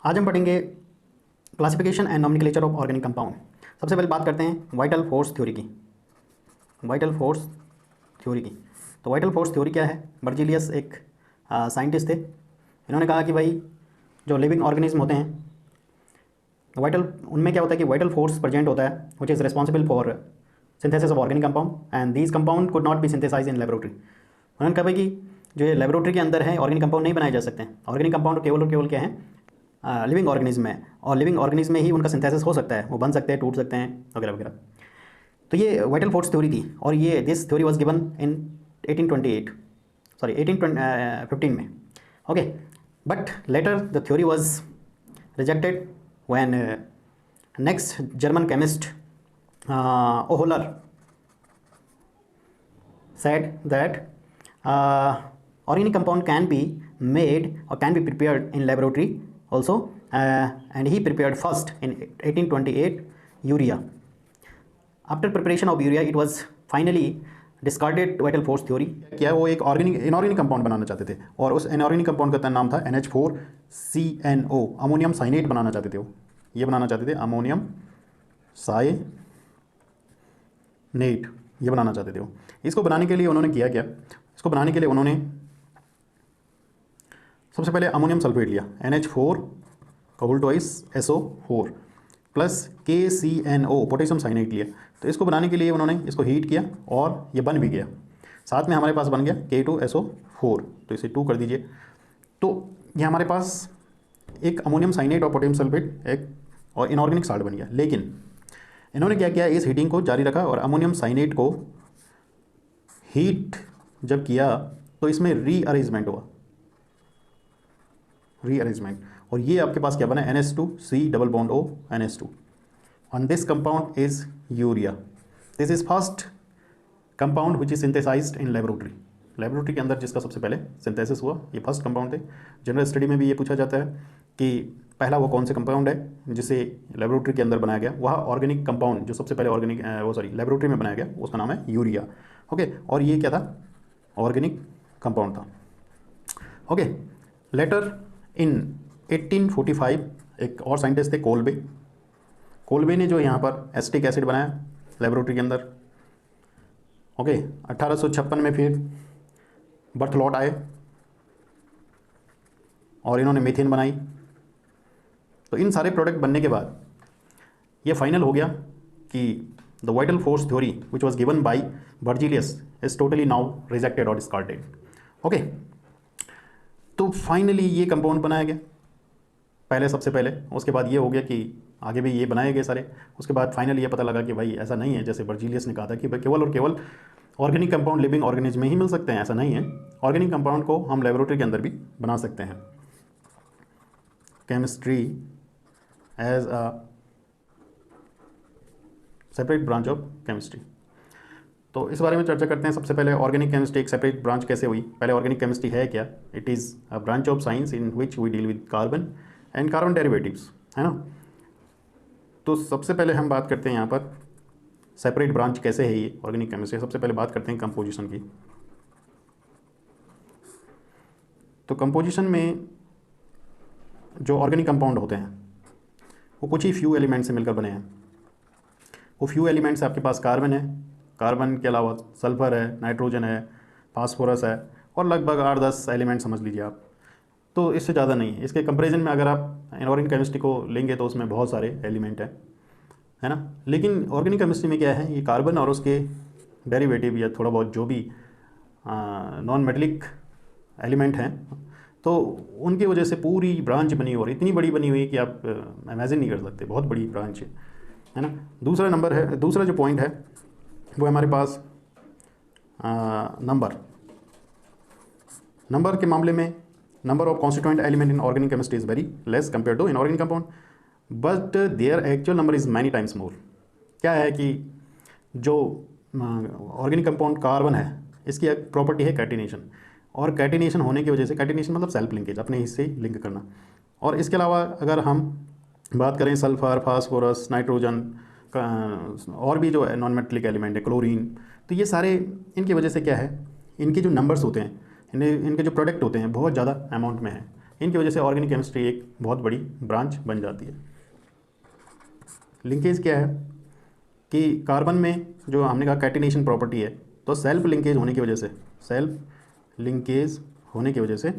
आज हम पढ़ेंगे classification and nomenclature of organic compound. सबसे पहले बात करते हैं वाइटल फोर्स थ्योरी की। वाइटल फोर्स थ्योरी की तो वाइटल फोर्स थ्योरी क्या है? बर्जीलियस एक साइंटिस्ट थे। इन्होंने कहा कि भाई जो लिविंग ऑर्गेनिज्म होते हैं वाइटल, उनमें क्या होता है कि वाइटल फोर्स प्रेजेंट होता है which is responsible for synthesis of organic compound and these compound could not be synthesize in laboratory. उन्होंने कहा भाई कि जो ये लेबोरेटरी के अंदर है ऑर्गेनिक कंपाउंड नहीं बनाए जा सकते हैं। ऑर्गेनिक कंपाउंड केवल और केवल क्या है? लिविंग ऑर्गेनिज्म है, और लिविंग ऑर्गेनिज्म में ही उनका सिंथेसिस हो सकता है, वो बन सकते हैं, टूट सकते हैं वगैरह वगैरह। तो ये वाइटल फोर्स थ्योरी थी, और ये this theory was given in 1815 में। Okay, but later the theory was rejected when next German chemist Wohler said that organic compound can be made or can be prepared in laboratory also, and he prepared first in 1828 urea. After preparation of urea it was finally discarded vital force theory। क्या वो एक inorganic compound बनाना चाहते थे, और उस inorganic compound का नाम था NH4CNO, अमोनियम साइनेट बनाना चाहते थे। वो ये बनाना चाहते थे अमोनियम साइनेट, ये बनाना चाहते थे वो। इसको बनाने के लिए उन्होंने किया क्या? इसको बनाने के लिए उन्होंने सबसे पहले अमोनियम सल्फेट लिया NH4 प्लस KCNO पोटेशियम साइनेट लिया। तो इसको बनाने के लिए उन्होंने इसको हीट किया और ये बन भी गया। साथ में हमारे पास बन गया K2SO4, तो इसे 2 कर दीजिए। तो ये हमारे पास एक अमोनियम साइनेट और पोटेशियम सल्फेट एक और इनऑर्गेनिक साल्ट बन गया। लेकिन इन्होंने क्या किया, इस हीटिंग को जारी रखा और अमोनियम साइनेट को हीट जब किया तो इसमें रीअरेंजमेंट हुआ, और ये आपके पास क्या बना? NH2C double bond O NH2, and this compound is urea. This is first compound which is synthesized in laboratory. Laboratory के अंदर जिसका सबसे पहले सिंथेसिस हुआ, ये फर्स्ट कंपाउंड थे। जनरल स्टडी में भी ये पूछा जाता है कि पहला वो कौन से कंपाउंड है जिसे लेबोरेटरी के अंदर बनाया गया। वह ऑर्गेनिक कंपाउंड जो सबसे पहले लेबोरेटरी में बनाया गया उसका नाम है यूरिया। ओके, और ये क्या था? ऑर्गेनिक कंपाउंड था। ओके, लेटर इन 1845 एक और साइंटिस्ट थे कोल्बे ने जो यहाँ पर एसिटिक एसिड बनाया लेबोरेटरी के अंदर। ओके, 1856 में फिर बर्थलॉट आए और इन्होंने मीथेन बनाई। तो इन सारे प्रोडक्ट बनने के बाद ये फाइनल हो गया कि the vital force theory which was given by Berzelius is totally now rejected और डिस्कार्डेड। ओके, तो फाइनली ये कंपाउंड बनाया गया पहले, सबसे पहले। उसके बाद ये हो गया कि आगे भी ये बनाए गए सारे। उसके बाद फाइनली ये पता लगा कि भाई ऐसा नहीं है जैसे बर्जीलियस ने कहा था कि भाई केवल और केवल ऑर्गेनिक कंपाउंड लिविंग ऑर्गेनिज्म में ही मिल सकते हैं। ऐसा नहीं है, ऑर्गेनिक कंपाउंड को हम लेबोरेटरी के अंदर भी बना सकते हैं। Chemistry as a separate branch of chemistry. तो इस बारे में चर्चा करते हैं। सबसे पहले ऑर्गेनिक केमिस्ट्री एक सेपरेट ब्रांच कैसे हुई? पहले ऑर्गेनिक केमिस्ट्री है क्या? It is a branch of science in which we deal with carbon and carbon derivatives, है ना। तो सबसे पहले हम बात करते हैं यहाँ पर सेपरेट ब्रांच कैसे है ये ऑर्गेनिक केमिस्ट्री। सबसे पहले बात करते हैं कंपोजिशन की। तो कंपोजिशन में जो ऑर्गेनिक कंपाउंड होते हैं वो कुछ ही फ्यू एलिमेंट से मिलकर बने हैं। वो फ्यू एलिमेंट्स आपके पास कार्बन है, कार्बन के अलावा सल्फर है, नाइट्रोजन है, फास्फोरस है, और लगभग 8-10 एलिमेंट समझ लीजिए आप। तो इससे ज़्यादा नहीं है। इसके कंपैरिजन में अगर आप इनऑर्गेनिक केमिस्ट्री को लेंगे तो उसमें बहुत सारे एलिमेंट हैं, है ना। लेकिन ऑर्गेनिक केमिस्ट्री में क्या है, ये कार्बन और उसके डेरिवेटिव या थोड़ा बहुत जो भी नॉन मेटलिक एलिमेंट हैं, तो उनकी वजह से पूरी ब्रांच बनी और इतनी बड़ी बनी हुई कि आप इमेजिन नहीं कर सकते। बहुत बड़ी ब्रांच है ना। दूसरा जो पॉइंट है वो हमारे पास नंबर के मामले में number of constituent element in organic chemistry is very less compare to inorganic compound, but their actual number is many times more. क्या है कि जो ऑर्गेनिक कंपाउंड कार्बन है, इसकी एक प्रॉपर्टी है कैटिनेशन, और कैटिनेशन होने की वजह से, कैटिनेशन मतलब सेल्फ लिंकेज, अपने हिस्से लिंक करना। और इसके अलावा अगर हम बात करें सल्फर, फास्फोरस, नाइट्रोजन और भी जो नॉन मेटलिक एलिमेंट है, क्लोरीन, तो ये सारे इनकी वजह से क्या है, इनके जो नंबर्स होते हैं, इनके जो प्रोडक्ट होते हैं बहुत ज़्यादा अमाउंट में है। इनकी वजह से ऑर्गेनिक केमिस्ट्री एक बहुत बड़ी ब्रांच बन जाती है। लिंकेज क्या है कि कार्बन में जो हमने कहा कैटिनेशन प्रॉपर्टी है, तो सेल्फ लिंकेज होने की वजह से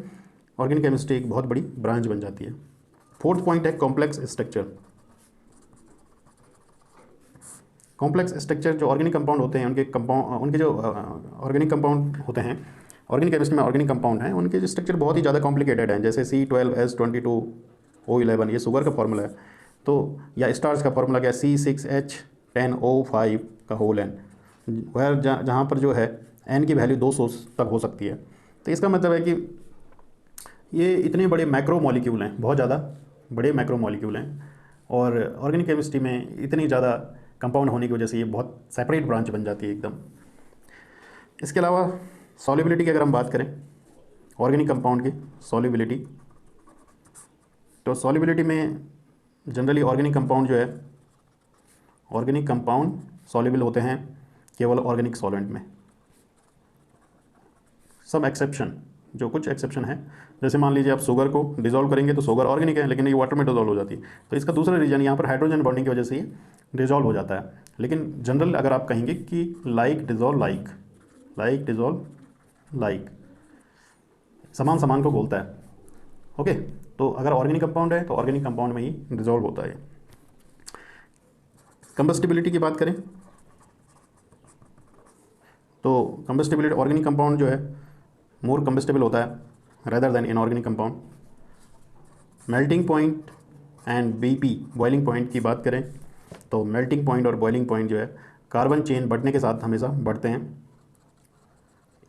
ऑर्गेनिक केमिस्ट्री एक बहुत बड़ी ब्रांच बन जाती है। फोर्थ पॉइंट है कॉम्प्लेक्स स्ट्रक्चर। कॉम्प्लेक्स स्ट्रक्चर जो ऑर्गेनिक कंपाउंड होते हैं उनके जो ऑर्गेनिक कंपाउंड होते हैं, ऑर्गेनिक केमिस्ट्री में ऑर्गेनिक कंपाउंड हैं, उनके जो स्ट्रक्चर बहुत ही ज़्यादा कॉम्प्लिकेटेड हैं। जैसे C12H22O11 ये शुगर का फॉर्मूला है, तो या स्टार्च का फॉर्मूला क्या है C6H10O5 का होल एन, वह जहाँ पर जो है एन की वैल्यू 200 तक हो सकती है। तो इसका मतलब है कि ये इतने बड़े मैक्रो मॉलिक्यूल हैं, बहुत ज़्यादा बड़े मैक्रो मॉलिक्यूल हैं, और ऑर्गेनिक केमिस्ट्री में इतनी ज़्यादा कंपाउंड होने की वजह से ये बहुत सेपरेट ब्रांच बन जाती है एकदम। इसके अलावा सॉल्युबिलिटी की अगर हम बात करें ऑर्गेनिक कंपाउंड की सॉल्युबिलिटी, तो सॉल्युबिलिटी में जनरली ऑर्गेनिक कंपाउंड सॉल्युबल होते हैं केवल ऑर्गेनिक सॉल्वेंट में। सब एक्सेप्शन, जो कुछ एक्सेप्शन है, जैसे मान लीजिए आप शुगर को डिजोल्व करेंगे तो शुगर ऑर्गेनिक है, लेकिन ये वाटर में डिजोल्व हो जाती है, तो इसका दूसरा रीजन यहाँ पर हाइड्रोजन बॉन्डिंग की वजह से ये डिजोल्व हो जाता है। लेकिन जनरल अगर आप कहेंगे कि लाइक डिजोल्व लाइक, समान समान को बोलता है। ओके, तो अगर ऑर्गेनिक कंपाउंड है तो ऑर्गेनिक कंपाउंड में ही डिजोल्व होता है। कंबस्टिबिलिटी की बात करें तो कंबस्टिबिलिटी, ऑर्गेनिक कंपाउंड जो है मोर कंबस्टेबल होता है rather than inorganic compound. Melting point and BP boiling point की बात करें तो मेल्टिंग पॉइंट और बॉइलिंग पॉइंट जो है कार्बन चेन बढ़ने के साथ हमेशा बढ़ते हैं।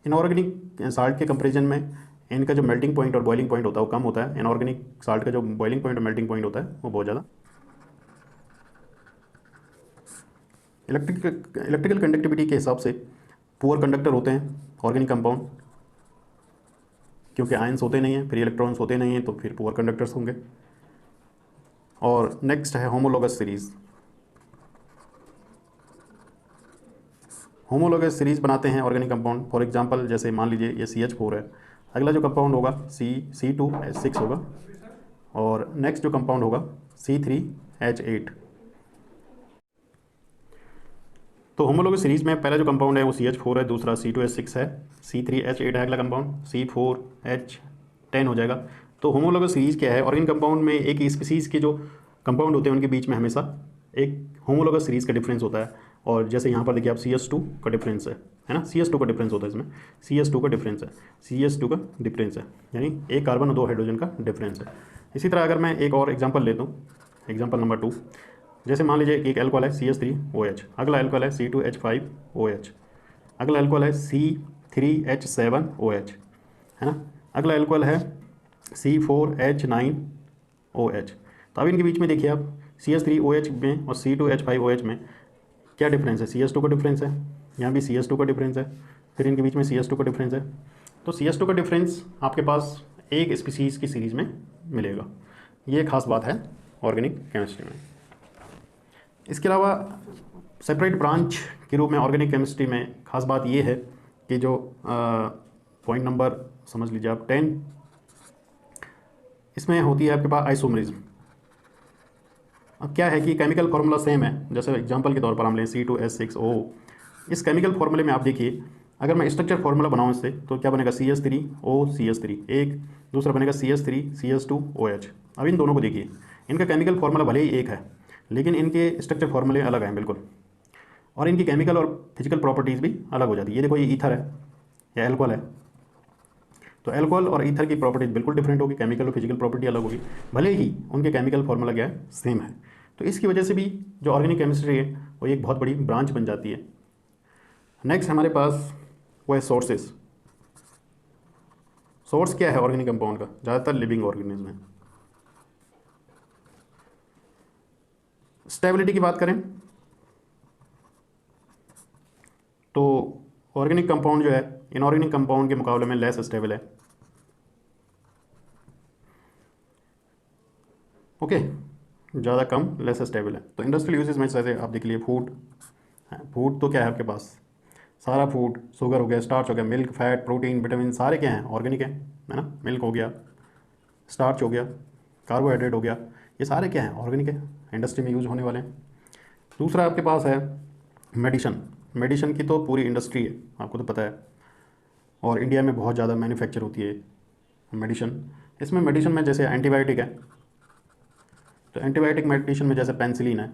इनऑर्गेनिक साल्ट के कंपेरिजन में इनका जो मेल्टिंग पॉइंट और बॉइलिंग पॉइंट होता है वो कम होता है। इनऑर्गेनिक साल्ट का जो बॉइलिंग पॉइंट और मेल्टिंग पॉइंट होता है वो बहुत ज़्यादा। इलेक्ट्रिकल कंडक्टिविटी के हिसाब से पुअर कंडक्टर होते हैं ऑर्गेनिक कंपाउंड, क्योंकि आयंस होते नहीं हैं, फ्री इलेक्ट्रॉन्स होते नहीं हैं, तो फिर पुअर कंडक्टर्स होंगे। और नेक्स्ट है होमोलोगस सीरीज़। होमोलोगस सीरीज़ बनाते हैं ऑर्गेनिक कंपाउंड। फॉर एग्जांपल जैसे मान लीजिए ये CH4 है, अगला जो कंपाउंड होगा C2H6 होगा, और नेक्स्ट जो कंपाउंड होगा C3H8। तो होमोलोगस सीरीज़ में पहला जो कंपाउंड है वो CH4 है, दूसरा C2H6 है, C3H8 है अगला कंपाउंड, C4H10 हो जाएगा। तो होमोलोगस सीरीज़ क्या है, ऑर्गेनिक कंपाउंड में एक स्पीसीज़ के जो कंपाउंड होते हैं उनके बीच में हमेशा एक होमोलोगस सीरीज़ का डिफरेंस होता है। और जैसे यहाँ पर देखिए आप CS2 का डिफरेंस है ना, CS2 का डिफरेंस होता है इसमें, CS2 का डिफरेंस है, यानी एक कार्बन और 2 हाइड्रोजन का डिफरेंस है। इसी तरह अगर मैं एक और एग्जांपल लेता हूँ, एग्जांपल नंबर 2, जैसे मान लीजिए एक एल्कोहल है CH3OH, अगला एल्कोहल है C2H5OH, अगला एल्कोहल है C3H7OH, है ना, अगला एल्कोहल है C4H9OH। तो अब इनके बीच में देखिए आप CH3OH में और C2H5OH में क्या डिफरेंस है, CS2 का डिफरेंस है, यहाँ भी CS2 का डिफरेंस है, फिर इनके बीच में CS2 का डिफरेंस है। तो CS2 का डिफरेंस आपके पास एक स्पीसीज़ की सीरीज़ में मिलेगा। ये खास बात है ऑर्गेनिक केमिस्ट्री में। इसके अलावा सेपरेट ब्रांच के रूप में ऑर्गेनिक केमिस्ट्री में खास बात ये है कि जो पॉइंट नंबर समझ लीजिए आप 10, इसमें होती है आपके पास आइसोमरिज्म। अब क्या है कि केमिकल फार्मूला सेम है, जैसे एग्जांपल के तौर पर हम लें C2H6O। इस केमिकल फार्मूले में आप देखिए, अगर मैं स्ट्रक्चर फार्मूला बनाऊँ इससे तो क्या बनेगा CH3OCH3 एक, दूसरा बनेगा CH3CH2OH। अब इन दोनों को देखिए, इनका केमिकल फार्मूला भले ही एक है लेकिन इनके स्ट्रक्चर फार्मूले अलग हैं बिल्कुल, और इनकी केमिकल और फिजिकल प्रॉपर्टीज़ भी अलग हो जाती है। ये देखो, ये ईथर है या एल्कोहल है, तो एल्कोहल और ईथर की प्रॉपर्टीज बिल्कुल डिफरेंट होगी, केमिकल और फिजिकल प्रॉपर्टी अलग होगी, भले ही उनके केमिकल फार्मूला क्या है, सेम है। तो इसकी वजह से भी जो ऑर्गेनिक केमिस्ट्री है वो एक बहुत बड़ी ब्रांच बन जाती है। नेक्स्ट हमारे पास वो है सोर्सेज। सोर्स क्या है ऑर्गेनिक कंपाउंड का, ज़्यादातर लिविंग ऑर्गेनिज्म है। स्टेबिलिटी की बात करें तो ऑर्गेनिक कंपाउंड जो है इनऑर्गेनिक कंपाउंड के मुकाबले में लेस स्टेबल है। ओके, ज़्यादा कम, लेस स्टेबल है। तो इंडस्ट्रियल यूजेस में जैसे आप देख लीजिए फूड तो क्या है आपके पास, सारा फूड, शुगर हो गया, स्टार्च हो गया, मिल्क, फैट, प्रोटीन, विटामिन, सारे क्या हैं, ऑर्गेनिक है ना। मिल्क हो गया, स्टार्च हो गया, कार्बोहाइड्रेट हो गया, ये सारे क्या हैं, ऑर्गेनिक है, इंडस्ट्री में यूज होने वाले हैं। दूसरा आपके पास है मेडिसिन। मेडिसिन की तो पूरी इंडस्ट्री है, आपको तो पता है, और इंडिया में बहुत ज़्यादा मैन्युफैक्चर होती है मेडिसिन। इसमें मेडिसिन में जैसे एंटीबायोटिक है, तो एंटीबायोटिक मेडिसिन में जैसे पेंसिलिन है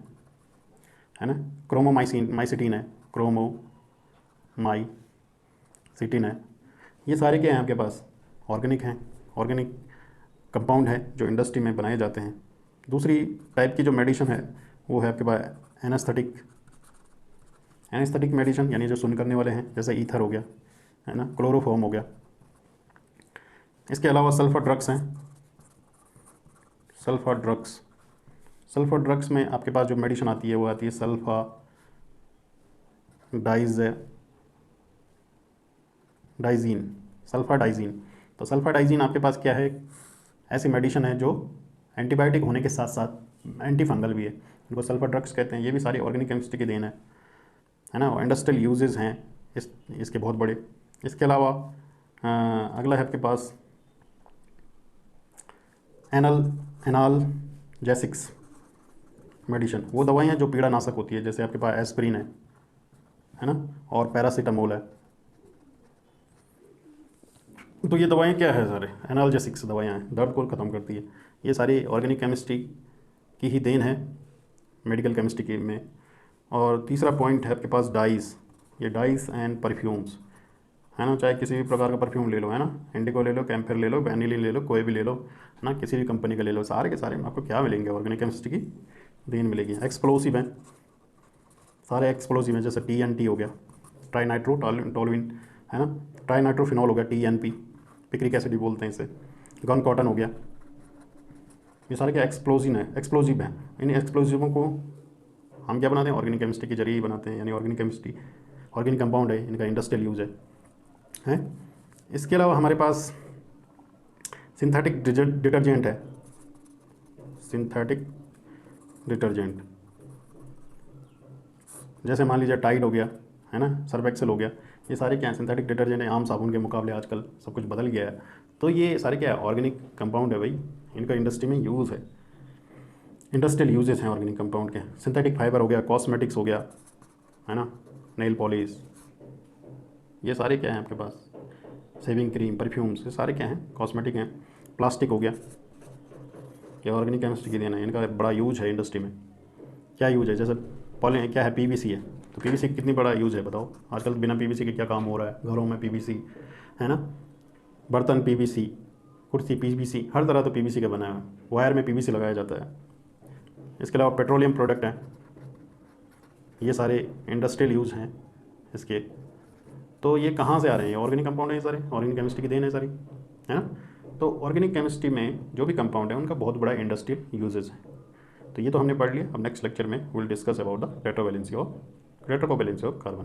ना, क्रोमोमाइसिटीन है, क्रोमोमाइसिटीन है, ये सारे क्या हैं आपके पास, ऑर्गेनिक हैं, ऑर्गेनिक कंपाउंड है जो इंडस्ट्री में बनाए जाते हैं। दूसरी टाइप की जो मेडिसिन है वो है आपके पास एनेस्थेटिक मेडिसिन, यानी जो सुन करने वाले हैं, जैसे ईथर हो गया, है ना, क्लोरोफॉर्म हो गया। इसके अलावा सल्फर ड्रग्स हैं, सल्फर ड्रग्स में आपके पास जो मेडिसिन आती है वो आती है सल्फाडाइजीन। तो सल्फाडाइजीन आपके पास क्या है, ऐसी मेडिसिन है जो एंटीबायोटिक होने के साथ साथ एंटी फंगल भी है, इनको सल्फर ड्रग्स कहते हैं। ये भी सारी ऑर्गेनिक केमिस्ट्री की देन है ना, और इंडस्ट्रियल यूजेस हैं इसके बहुत बड़े। इसके अलावा अगला है आपके पास एनाल्जेसिक्स मेडिसिन, वो दवाइयाँ जो पीड़ा नाशक होती है, जैसे आपके पास एस्प्रिन है ना, और पैरासीटामोल है। तो ये दवाएं क्या है, सारे एनाल्जेसिक्स दवाइयाँ हैं, दर्द को ख़त्म करती है। ये सारी ऑर्गेनिक केमिस्ट्री की ही देन है मेडिकल केमिस्ट्री के में। और तीसरा पॉइंट है आपके पास डाइस, ये डाइस एंड परफ्यूम्स है ना, चाहे किसी भी प्रकार का परफ्यूम ले लो, है ना, इंडिगो ले लो, कैम्फर ले लो, वैनिली ले लो, कोई भी ले लो, है ना, किसी भी कंपनी का ले लो, सारे के सारे में आपको क्या मिलेंगे, ऑर्गेनिक केमिस्ट्री की देन मिलेगी। एक्सप्लोसिव हैं, सारे एक्सप्लोसिव हैं, जैसे TNT हो गया, ट्राई नाइट्रो टोलुइन, है ना, ट्राई नाइट्रोफिनॉल हो गया, TNP, पिक्रिक एसिड भी बोलते हैं इसे, गन कॉटन हो गया, ये सारे क्या एक्सप्लोजिव हैं। इन एक्सप्लोजिवों को हम क्या बनाते हैं, ऑर्गेनिक केमिस्ट्री के जरिए ही बनाते हैं, यानी ऑर्गेनिक कंपाउंड है, इनका इंडस्ट्रियल यूज है। इसके अलावा हमारे पास सिंथेटिक डिटर्जेंट है, सिंथेटिक डिटर्जेंट, जैसे मान लीजिए टाइड हो गया, है ना, सर्फ एक्सेल हो गया, ये सारे क्या हैं, सिंथेटिक डिटर्जेंट है। आम साबुन के मुकाबले आजकल सब कुछ बदल गया है, तो ये सारे क्या है, ऑर्गेनिक कंपाउंड है भाई, इनका इंडस्ट्री में यूज़ है, इंडस्ट्रियल यूजेस हैं ऑर्गेनिक कंपाउंड के। सिंथेटिक फाइबर हो गया, कॉस्मेटिक्स हो गया, है ना, नेल पॉलिश, ये सारे क्या हैं आपके पास, शेविंग क्रीम, परफ्यूम्स, ये सारे क्या हैं, कॉस्मेटिक हैं। प्लास्टिक हो गया, ये ऑर्गेनिक केमिस्ट्री की देना है, इनका बड़ा यूज है इंडस्ट्री में। क्या यूज है, जैसे पॉली क्या है, PVC है, तो PVC कितनी बड़ा यूज़ है बताओ, आजकल बिना PVC के क्या काम हो रहा है, घरों में PVC, है ना, बर्तन PVC, कुर्सी PVC, हर तरह तो PVC का बना है, वायर में PVC लगाया जाता है। इसके अलावा पेट्रोलियम प्रोडक्ट हैं, ये सारे इंडस्ट्रियल यूज़ हैं इसके। तो ये कहाँ से आ रहे हैं, ऑर्गेनिक कंपाउंड है, ये सारे ऑर्गेनिक केमिस्ट्री की देन है सारी, है ना। तो ऑर्गेनिक केमिस्ट्री में जो भी कंपाउंड है उनका बहुत बड़ा इंडस्ट्रियल यूजेस है। तो ये तो हमने पढ़ लिया। अब नेक्स्ट लेक्चर में will discuss about the electrovalency of carbon.